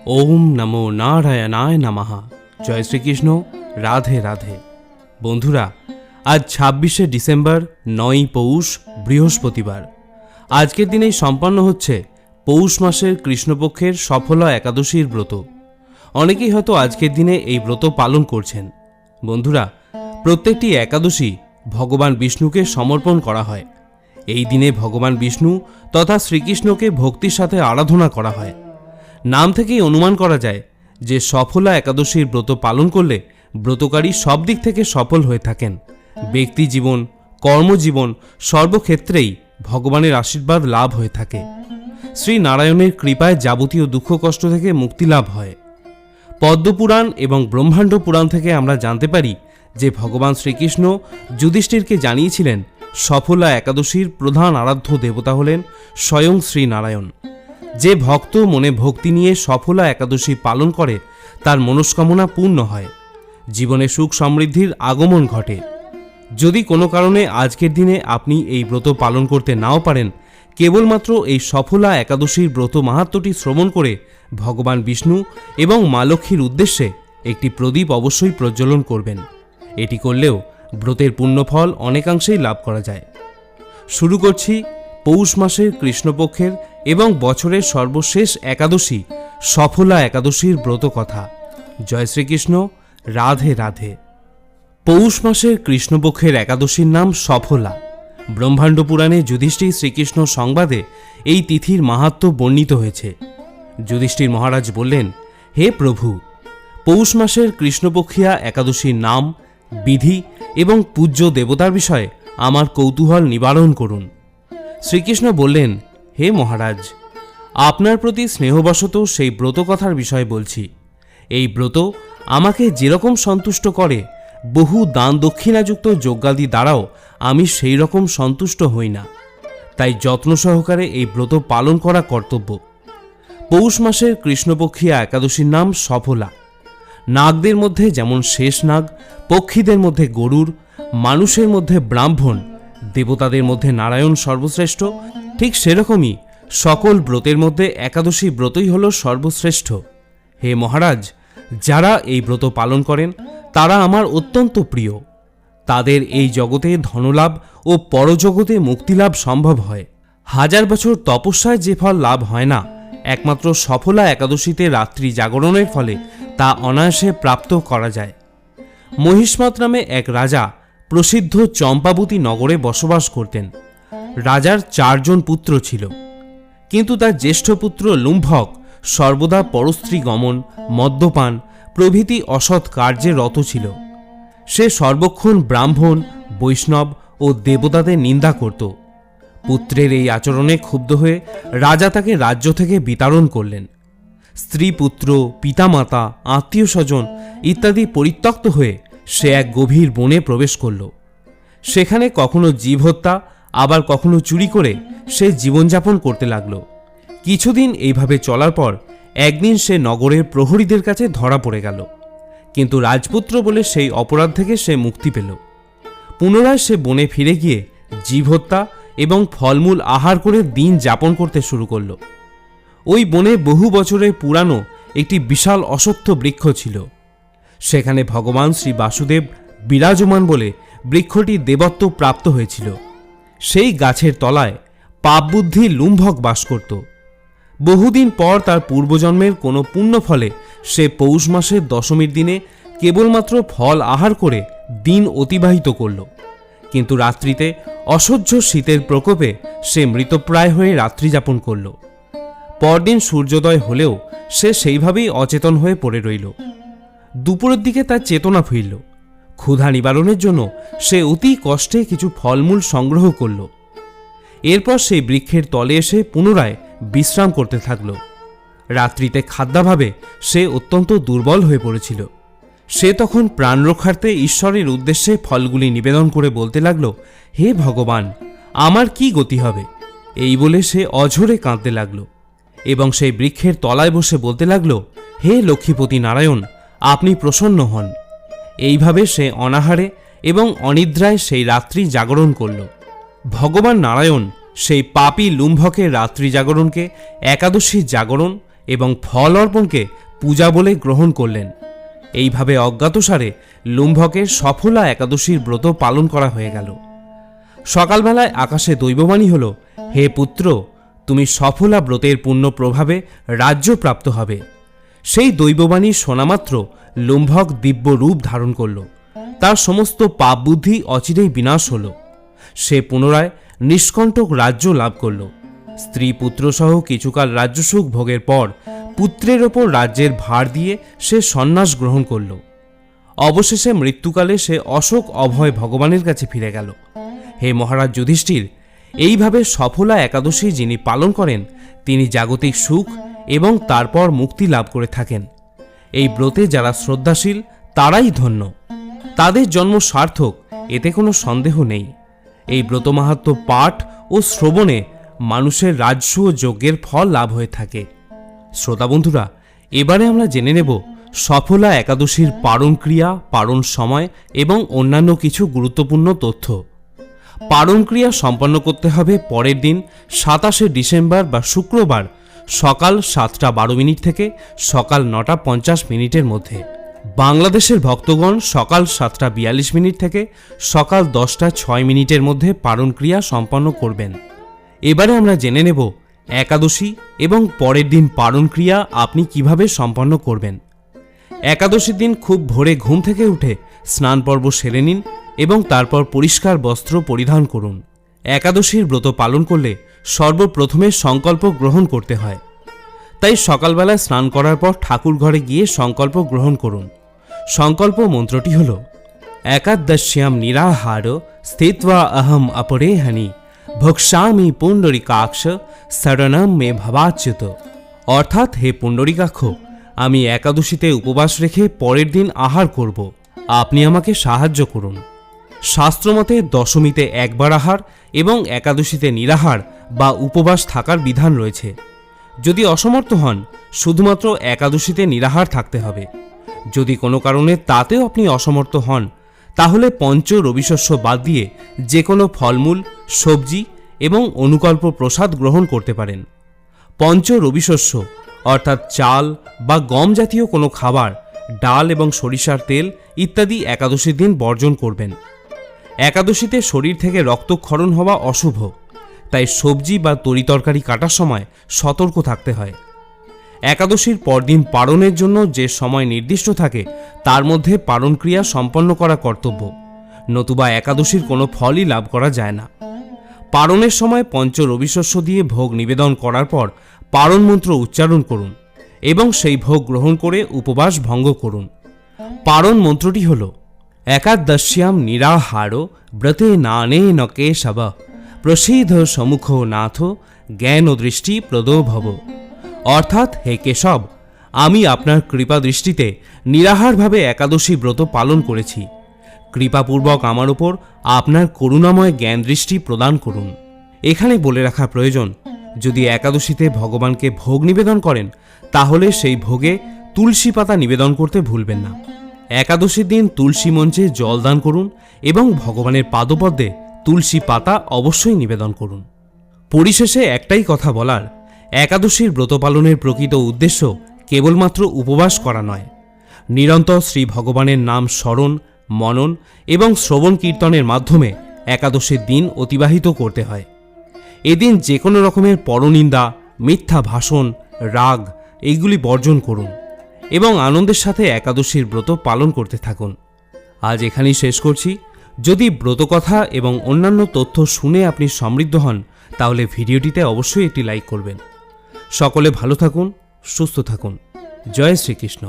ওম নমো নারায়ণায় নমঃ। জয় শ্রীকৃষ্ণ। রাধে রাধে। বন্ধুরা, আজ ২৬শে ডিসেম্বর, ৯ই পৌষ, বৃহস্পতিবার। আজকের দিনেই সম্পন্ন হচ্ছে পৌষ মাসের কৃষ্ণপক্ষের সফলা একাদশীর ব্রত। অনেকেই হয়তো আজকের দিনে এই ব্রত পালন করছেন। বন্ধুরা, প্রত্যেকটি একাদশী ভগবান বিষ্ণুকে সমর্পণ করা হয়। এই দিনে ভগবান বিষ্ণু তথা শ্রীকৃষ্ণকে ভক্তির সাথে আরাধনা করা হয়। নাম থেকেই অনুমান করা যায় যে সফলা একাদশীর ব্রত পালন করলে ব্রতকারী সব দিক থেকে সফল হয়ে থাকেন। ব্যক্তি জীবন, কর্মজীবন সর্বক্ষেত্রেই ভগবানের আশীর্বাদ লাভ হয়ে থাকে। শ্রী নারায়ণের কৃপায় যাবতীয় দুঃখ কষ্ট থেকে মুক্তি লাভ হয়। পদ্মপুরাণ এবং ব্রহ্মাণ্ড পুরাণ থেকে আমরা জানতে পারি যে ভগবান শ্রীকৃষ্ণ যুধিষ্ঠিরকে জানিয়েছিলেন সফলা একাদশীর প্রধান আরাধ্য দেবতা হলেন স্বয়ং শ্রী নারায়ণ। যে ভক্ত মনে ভক্তি নিয়ে সফলা একাদশী পালন করে তার মনস্কামনা পূর্ণ হয়, জীবনে সুখ সমৃদ্ধির আগমন ঘটে। যদি কোনো কারণে আজকের দিনে আপনি এই ব্রত পালন করতে নাও পারেন, কেবলমাত্র এই সফলা একাদশীর ব্রত মাহাত্ম্যটি শ্রবণ করে ভগবান বিষ্ণু এবং মা লক্ষ্মীর উদ্দেশ্যে একটি প্রদীপ অবশ্যই প্রজ্বলন করবেন। এটি করলেও ব্রতের পুণ্যফল অনেকাংশেই লাভ করা যায়। শুরু করছি পৌষ মাসের কৃষ্ণপক্ষের এবং বছরের সর্বশেষ একাদশী সফলা একাদশীর ব্রত কথা। জয় শ্রীকৃষ্ণ। রাধে রাধে। পৌষ মাসের কৃষ্ণপক্ষের একাদশীর নাম সফলা। ব্রহ্মাণ্ড পুরাণে যুধিষ্ঠির শ্রীকৃষ্ণ সংবাদে এই তিথির মাহাত্ম্য বর্ণিত হয়েছে। যুধিষ্ঠির মহারাজ বললেন, হে প্রভু, পৌষ মাসের কৃষ্ণপক্ষিয়া একাদশীর নাম, বিধি এবং পূজ্য দেবতার বিষয়ে আমার কৌতূহল নিবারণ করুন। শ্রীকৃষ্ণ বললেন, হে মহারাজ, আপনার প্রতি স্নেহবশত সেই ব্রত কথার বিষয়ে বলছি। এই ব্রত আমাকে যেরকম সন্তুষ্ট করে, বহু দান দক্ষিণাযুক্ত যজ্ঞাদি দ্বারাও আমি সেই রকম সন্তুষ্ট হই না। তাই যত্ন সহকারে এই ব্রত পালন করা কর্তব্য। পৌষ মাসের কৃষ্ণপক্ষিয়া একাদশীর নাম সফলা। নাগদের মধ্যে যেমন শেষ নাগ, পক্ষীদের মধ্যে গরুড়, মানুষের মধ্যে ব্রাহ্মণ, দেবতাদের মধ্যে নারায়ণ সর্বশ্রেষ্ঠ, ঠিক সেরকমই সকল ব্রতের মধ্যে একাদশী ব্রতই হল সর্বশ্রেষ্ঠ। হে মহারাজ, যারা এই ব্রত পালন করেন তারা আমার অত্যন্ত প্রিয়। তাদের এই জগতে ধনলাভ ও পরজগতে মুক্তিলাভ সম্ভব হয়। হাজার বছর তপস্যায় যে ফল লাভ হয় না, একমাত্র সফলা একাদশীতে রাত্রি জাগরণের ফলে তা অনায়াসে প্রাপ্ত করা যায়। মহিষ্মত নামে এক রাজা প্রসিদ্ধ চম্পাবতী নগরে বসবাস করতেন। রাজার 4 জন পুত্র ছিল, কিন্তু তার জ্যেষ্ঠ পুত্র লুম্ভক সর্বদা পরস্ত্রী গমন, মদ্যপান প্রভৃতি অসৎ কার্যে রত ছিল। সে সর্বক্ষণ ব্রাহ্মণ, বৈষ্ণব ও দেবতাদের নিন্দা করত। পুত্রের এই আচরণে ক্ষুব্ধ হয়ে রাজা তাকে রাজ্য থেকে বিতাড়ন করলেন। স্ত্রী, পুত্র, পিতামাতা, আত্মীয় স্বজন ইত্যাদি পরিত্যক্ত হয়ে সে এক গভীর বনে প্রবেশ করল। সেখানে কখনো জীব হত্যা, আবার কখনো চুরি করে সে জীবনযাপন করতে লাগল। কিছুদিন এইভাবে চলার পর একদিন সে নগরের প্রহরীদের কাছে ধরা পড়ে গেল, কিন্তু রাজপুত্র বলে সেই অপরাধ থেকে সে মুক্তি পেল। পুনরায় সে বনে ফিরে গিয়ে জীব হত্যা এবং ফলমূল আহার করে দিন যাপন করতে শুরু করল। ওই বনে বহু বছরের পুরানো একটি বিশাল অশ্বত্থ বৃক্ষ ছিল। সেখানে ভগবান শ্রী বাসুদেব বিরাজমান বলে বৃক্ষটি দেবত্ব প্রাপ্ত হয়েছিল। সেই গাছের তলায় পাপবুদ্ধি লুম্ভক বাস করত। বহুদিন পর তার পূর্বজন্মের কোনো পুণ্য ফলে সে পৌষ মাসের দশমীর দিনে কেবলমাত্র ফল আহার করে দিন অতিবাহিত করল। কিন্তু রাত্রিতে অসহ্য শীতের প্রকোপে সে মৃতপ্রায় হয়ে রাত্রি যাপন করল। পরদিন সূর্যোদয় হলেও সে সেইভাবেই অচেতন হয়ে পড়ে রইল। দুপুরের দিকে তার চেতনা ফিরল। ক্ষুধা নিবারণের জন্য সে অতি কষ্টে কিছু ফলমূল সংগ্রহ করল। এরপর সেই বৃক্ষের তলে এসে পুনরায় বিশ্রাম করতে থাকল। রাত্রিতে খাদ্যাভাবে সে অত্যন্ত দুর্বল হয়ে পড়েছিল। সে তখন প্রাণ রক্ষার্থে ঈশ্বরের উদ্দেশ্যে ফলগুলি নিবেদন করে বলতে লাগল, হে ভগবান, আমার কি গতি হবে? এই বলে সে অঝরে কাঁদতে লাগল এবং সেই বৃক্ষের তলায় বসে বলতে লাগল, হে লক্ষ্মীপতি নারায়ণ, আপনি প্রসন্ন হন। এইভাবে সে অনাহারে এবং অনিদ্রায় সেই রাত্রি জাগরণ করল। ভগবান নারায়ণ সেই পাপী লুম্ভকের রাত্রি জাগরণকে একাদশী জাগরণ এবং ফল অর্পণকে পূজা বলে গ্রহণ করলেন। এইভাবে অজ্ঞাতসারে লুম্ভকের সফলা একাদশীর ব্রত পালন করা হয়ে গেল। সকালবেলায় আকাশে দৈববাণী হল, হে পুত্র, তুমি সফলা ব্রতের পুণ্য প্রভাবে রাজ্য প্রাপ্ত হবে। সেই দৈববাণী শোনামাত্র লুম্ভক দিব্য রূপ ধারণ করল। তার সমস্ত পাপ বুদ্ধি অচিরেই বিনাশ হল। সে পুনরায় নিষ্কণ্টক রাজ্য লাভ করল। স্ত্রী পুত্রসহ কিছুকাল রাজ্যসুখ ভোগের পর পুত্রের ওপর রাজ্যের ভার দিয়ে সে সন্ন্যাস গ্রহণ করল। অবশেষে মৃত্যুকালে সে অশোক অভয় ভগবানের কাছে ফিরে গেল। হে মহারাজ যুধিষ্ঠির, এইভাবে সফলা একাদশী যিনি পালন করেন তিনি জাগতিক সুখ এবং তারপর মুক্তি লাভ করে থাকেন। এই ব্রতে যারা শ্রদ্ধাশীল তারাই ধন্য, তাদের জন্ম সার্থক, এতে কোনো সন্দেহ নেই। এই ব্রত মাহাত্ম্য পাঠ ও শ্রবণে মানুষের রাজস্ব ও যজ্ঞের ফল লাভ হয়ে থাকে। শ্রোতা বন্ধুরা, এবারে আমরা জেনে নেব সফলা একাদশীর পারণ ক্রিয়া, পারণ সময় এবং অন্যান্য কিছু গুরুত্বপূর্ণ তথ্য। পারণ ক্রিয়া সম্পন্ন করতে হবে পরের দিন 27শে ডিসেম্বর বা শুক্রবার সকাল 7:12 থেকে সকাল 9:50 মধ্যে। বাংলাদেশের ভক্তগণ সকাল 7:42 থেকে সকাল 10:06 মধ্যে পারণ ক্রিয়া সম্পন্ন করবেন। এবারে আমরা জেনে নেব একাদশী এবং পরের দিন পারণ ক্রিয়া আপনি কিভাবে সম্পন্ন করবেন। একাদশীর দিন খুব ভোরে ঘুম থেকে উঠে স্নান পর্ব সেরে নিন এবং তারপর পরিষ্কার বস্ত্র পরিধান করুন। একাদশীর ব্রত পালন করলে সর্বপ্রথমে সংকল্প গ্রহণ করতে হয়। তাই সকালবেলায় স্নান করার পর ঠাকুর ঘরে গিয়ে সংকল্প গ্রহণ করুন। সংকল্প মন্ত্রটি হল, একাদশ্যাম নিরাহার স্থিত্বা অহম অপরেহানি ভক্ষ্যামি পুণ্ডরিকাক্ষ শরণম মে ভবাচ্যুত। অর্থাৎ, হে পুণ্ডরিকাক্ষ, আমি একাদশীতে উপবাস রেখে পরের দিন আহার করব, আপনি আমাকে সাহায্য করুন। শাস্ত্রমতে দশমীতে একবার আহার এবং একাদশীতে নিরাহার বা উপবাস থাকার বিধান রয়েছে। যদি অসমর্থ হন, শুধুমাত্র একাদশীতে নিরাহার থাকতে হবে। যদি কোনো কারণে তাতেও আপনি অসমর্থ হন, তাহলে পঞ্চ রবিশস্য বাদ দিয়ে যে কোনো ফলমূল, সবজি এবং অনুকল্প প্রসাদ গ্রহণ করতে পারেন। পঞ্চ রবিশস্য অর্থাৎ চাল বা গম জাতীয় কোনো খাবার, ডাল এবং সরিষার তেল ইত্যাদি একাদশীর দিন বর্জন করবেন। একাদশীতে শরীর থেকে রক্তক্ষরণ হওয়া অশুভ, তাই সবজি বা তরিতরকারি কাটার সময় সতর্ক থাকতে হয়। একাদশীর পরদিন পারণের জন্য যে সময় নির্দিষ্ট থাকে তার মধ্যে পারণ ক্রিয়া সম্পন্ন করা কর্তব্য, নতুবা একাদশীর কোনো ফলই লাভ করা যায় না। পারণের সময় পঞ্চ রবিশস্য দিয়ে ভোগ নিবেদন করার পর পারণ মন্ত্র উচ্চারণ করুন এবং সেই ভোগ গ্রহণ করে উপবাস ভঙ্গ করুন। পারণ মন্ত্রটি হল, একাদশ্যাম নিরাহার ব্রতে নানে ন কেশব প্রসিদ্ধ সমুখ নাথ জ্ঞান দৃষ্টি প্রদো ভব। অর্থাৎ, হে কেশব, আমি আপনার কৃপা দৃষ্টিতে নিরাহারভাবে একাদশী ব্রত পালন করেছি। কৃপাপূর্বক আমার উপর আপনার করুণাময় জ্ঞান দৃষ্টি প্রদান করুন। এখানে বলে রাখা প্রয়োজন, যদি একাদশীতে ভগবানকে ভোগ নিবেদন করেন তাহলে সেই ভোগে তুলসী পাতা নিবেদন করতে ভুলবেন না। একাদশীর দিন তুলসী মঞ্চে জল দান করুন এবং ভগবানের পাদপদ্মে তুলসী পাতা অবশ্যই নিবেদন করুন। পরিশেষে একটাই কথা বলার, একাদশীর ব্রত পালনের প্রকৃত উদ্দেশ্য কেবলমাত্র উপবাস করা নয়, নিরন্তর শ্রী ভগবানের নাম স্মরণ, মনন এবং শ্রবণ কীর্তনের মাধ্যমে একাদশীর দিন অতিবাহিত করতে হয়। এদিন যে কোনো রকমের পরনিন্দা, মিথ্যা ভাষণ, রাগ এইগুলি বর্জন করুন এবং আনন্দের সাথে একাদশীর ব্রত পালন করতে থাকুন। আজ এখানেই শেষ করছি। যদি ব্রতকথা এবং অন্যান্য তথ্য শুনে আপনি সমৃদ্ধ হন তাহলে ভিডিওটিতে অবশ্যই একটি লাইক করবেন। সকলে ভালো থাকুন, সুস্থ থাকুন। জয় শ্রীকৃষ্ণ।